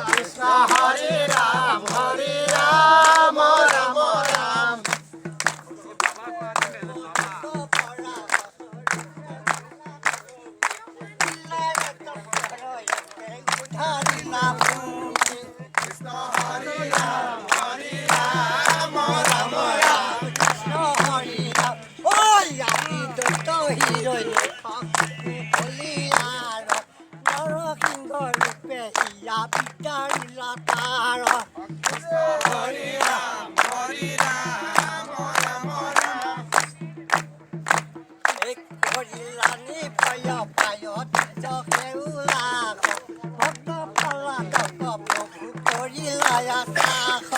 কৃষ্ণ হরে রাম রাম রাম কৃষ্ণ হরে রাম রাম কৃষ্ণ হরে রাম ওই আমি তো হিরোই বলিয়ার নরসিংহ রূপে হিয়া বিচাৰিলা তাৰ হৰি ৰাম এক কৰিলানি ভয় পায়ত জখেউলা ভক্ত পলাতক প্ৰভু কৰিলা আকাশ